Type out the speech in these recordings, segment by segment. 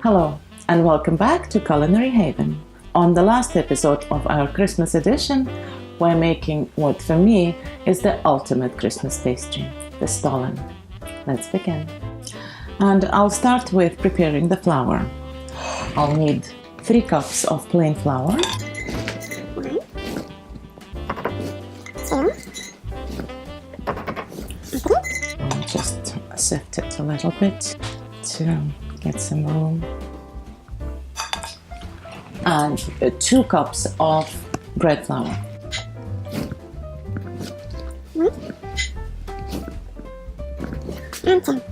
Hello and welcome back to Culinary Haven. On the last episode of our Christmas edition, we're making what for me is the ultimate Christmas pastry, the STOLLEN. Let's begin. And I'll start with preparing the flour. I'll need 3 cups of plain flour. 1, 2, 3. I'll just sift it a little bit to get some room. And 2 cups of bread flour. 1 and 2.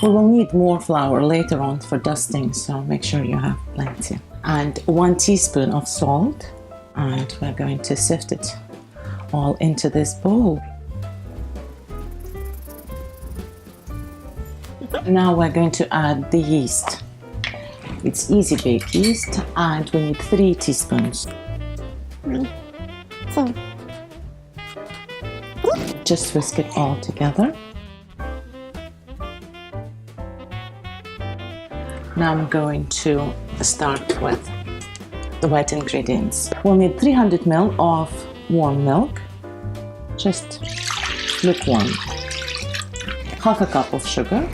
We will need more flour later on for dusting, so make sure you have plenty. And 1 teaspoon of salt, and we're going to sift it all into this bowl. Now we're going to add the yeast. It's easy bake yeast, and we need 3 teaspoons. 1, 2, 3. Just whisk it all together. Now I'm going to start with the wet ingredients. We'll need 300 ml of warm milk, just lukewarm. Half a cup of sugar.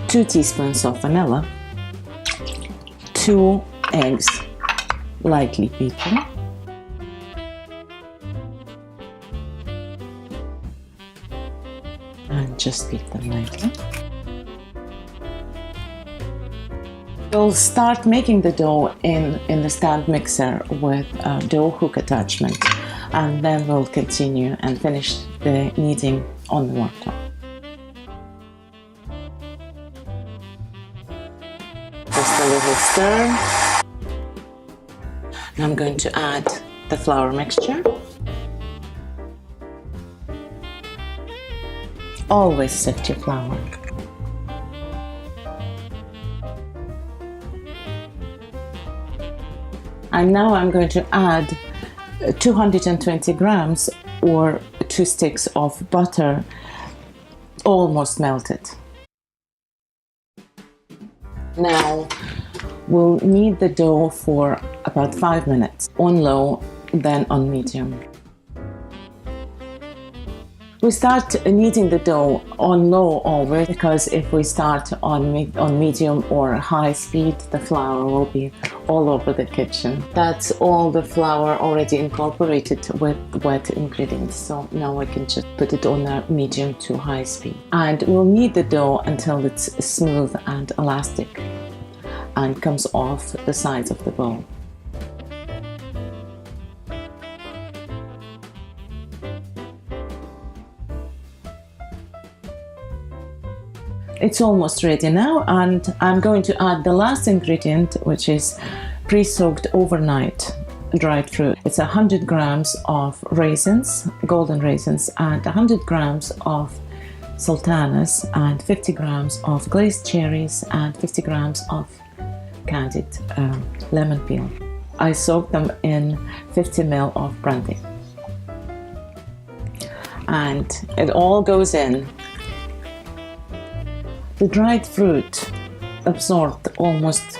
2 teaspoons of vanilla, 2 eggs, lightly beaten, and just beat them lightly. We'll start making the dough in the stand mixer with a dough hook attachment, and then we'll continue and finish the kneading on the worktop. Just a little stir. Now I'm going to add the flour mixture. Always sift your flour. And now I'm going to add 220 grams or 2 sticks of butter, almost melted. Now we'll knead the dough for about 5 minutes on low, then on medium. We start kneading the dough on low always, because if we start on medium or high speed, the flour will be all over the kitchen. That's all the flour already incorporated with wet ingredients. So now I can just put it on a medium to high speed. And we'll knead the dough until it's smooth and elastic and comes off the sides of the bowl. It's almost ready now, and I'm going to add the last ingredient, which is pre-soaked overnight dried fruit. It's 100 grams of raisins, golden raisins, and 100 grams of sultanas, and 50 grams of glazed cherries, and 50 grams of candied lemon peel. I soaked them in 50 ml of brandy. And it all goes in. The dried fruit absorbed almost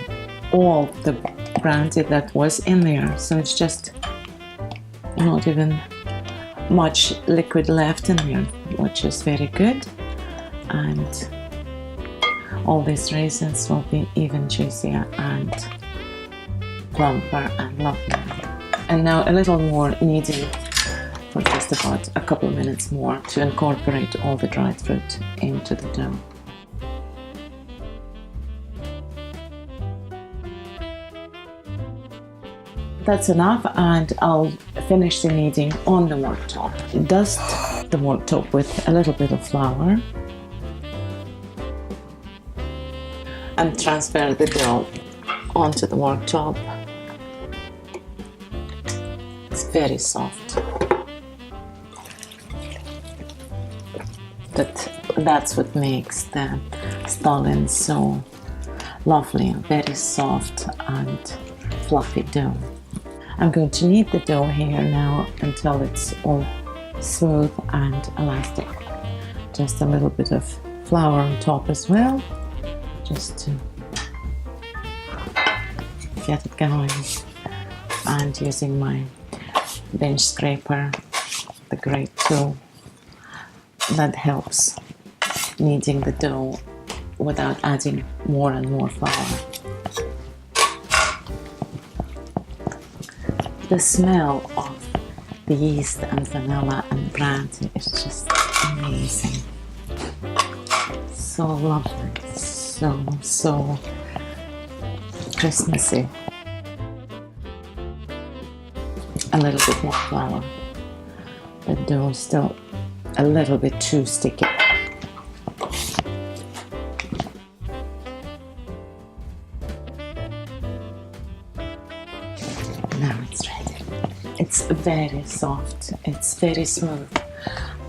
all the brandy that was in there, so it's just not even much liquid left in there, which is very good. And all these raisins will be even juicier and plumper and lovely. And now a little more kneading for just about a couple of minutes more to incorporate all the dried fruit into the dough. That's enough, and I'll finish the kneading on the worktop. Dust the worktop with a little bit of flour and transfer the dough onto the worktop. It's very soft, but that's what makes the STOLLEN so lovely, very soft and fluffy dough. I'm going to knead the dough here now until it's all smooth and elastic. Just a little bit of flour on top as well, just to get it going. And using my bench scraper, the great tool that helps kneading the dough without adding more and more flour. The smell of the yeast and vanilla and brandy is just amazing. So lovely, so Christmassy. A little bit more flour. The dough is still a little bit too sticky. Now it's ready. It's very soft, it's very smooth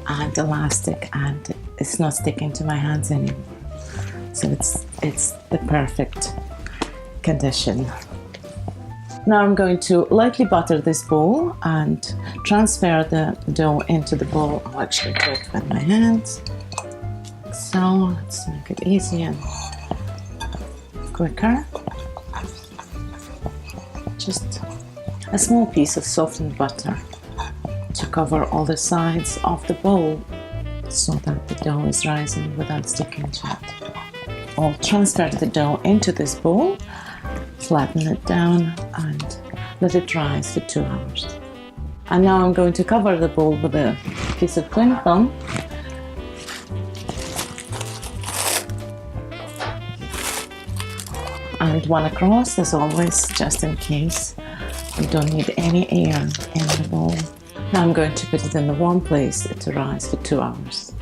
and elastic, and it's not sticking to my hands anymore. So it's the perfect condition. Now I'm going to lightly butter this bowl and transfer the dough into the bowl. I'll actually do it with my hands. So let's make it easy and quicker. Just a small piece of softened butter to cover all the sides of the bowl so that the dough is rising without sticking to it. I'll transfer the dough into this bowl, flatten it down and let it rise for 2 hours. And now I'm going to cover the bowl with a piece of cling film and one across as always, just in case we don't need any air in the bowl. Now I'm going to put it in the warm place to rise for 2 hours.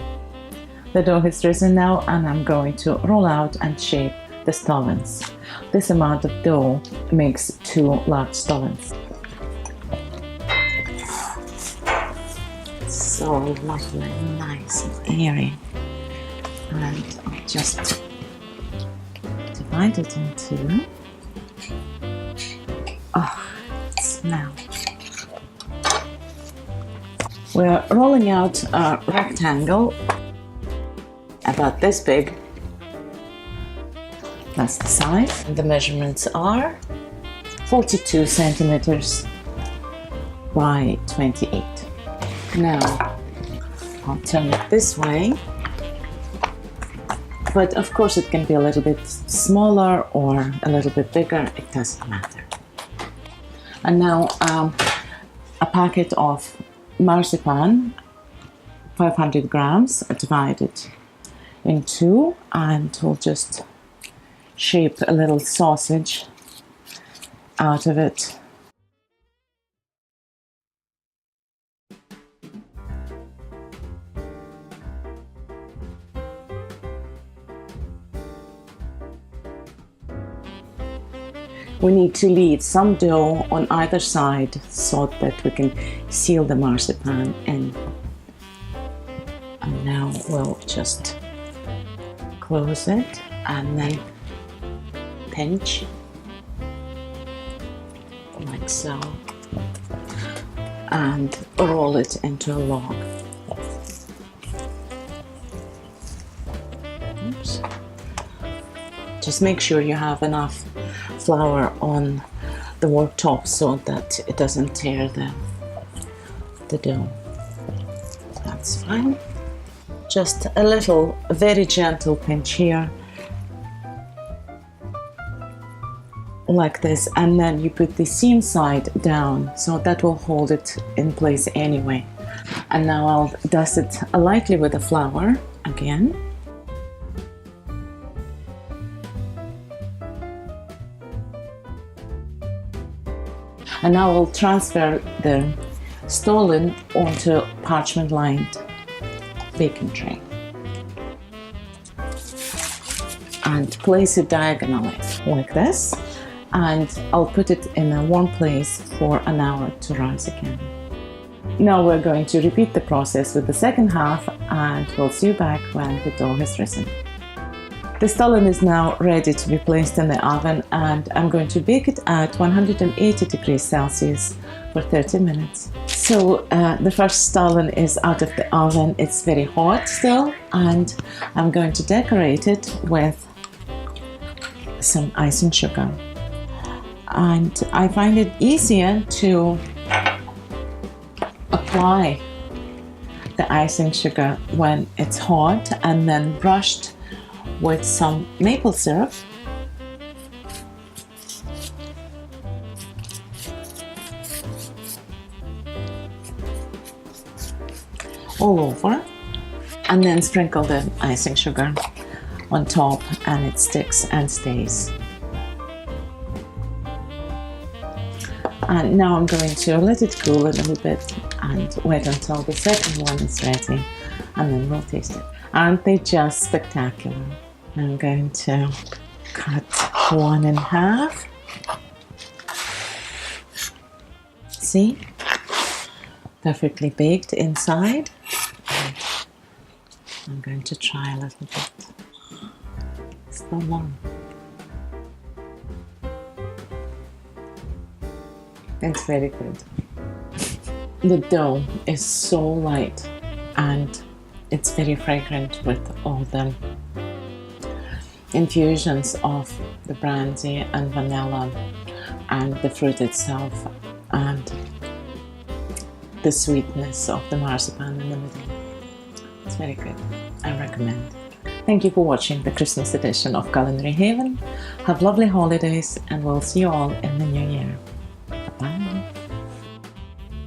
The dough has risen now and I'm going to roll out and shape the stollens. This amount of dough makes 2 large stollens. So lovely, nice and airy. And I'll just divide it into... Oh, smell. We're rolling out a rectangle about this big. That's the size. And the measurements are 42 centimeters by 28. Now I'll turn it this way, but of course it can be a little bit smaller or a little bit bigger, it doesn't matter. And now a packet of marzipan, 500 grams, divided in 2, and we'll just shape a little sausage out of it. We need to leave some dough on either side so that we can seal the marzipan in. And now we'll just close it and then pinch like so and roll it into a log. Oops. Just make sure you have enough flour on the worktop so that it doesn't tear the dough. That's fine. Just a little, very gentle pinch here, like this, and then you put the seam side down so that will hold it in place anyway. And now I'll dust it lightly with the flour again. And now we'll transfer the stollen onto parchment-lined baking tray and place it diagonally like this, and I'll put it in a warm place for an hour to rise again. Now we're going to repeat the process with the second half, and we'll see you back when the dough has risen. The stollen is now ready to be placed in the oven, and I'm going to bake it at 180 degrees Celsius for 30 minutes. So the first stollen is out of the oven. It's very hot still, and I'm going to decorate it with some icing sugar. And I find it easier to apply the icing sugar when it's hot and then brushed with some maple syrup. All over, and then sprinkle the icing sugar on top, and it sticks and stays. And now I'm going to let it cool a little bit and wait until the second one is ready, and then we'll taste it. Aren't they just spectacular? I'm going to cut one in half. See? Perfectly baked inside. I'm going to try a little bit. Still warm. It's very good. The dough is so light and it's very fragrant with all the infusions of the brandy and vanilla and the fruit itself and the sweetness of the marzipan in the middle. It's very good. I recommend. Thank you for watching the Christmas edition of Culinary Haven. Have lovely holidays, and we'll see you all in the new year.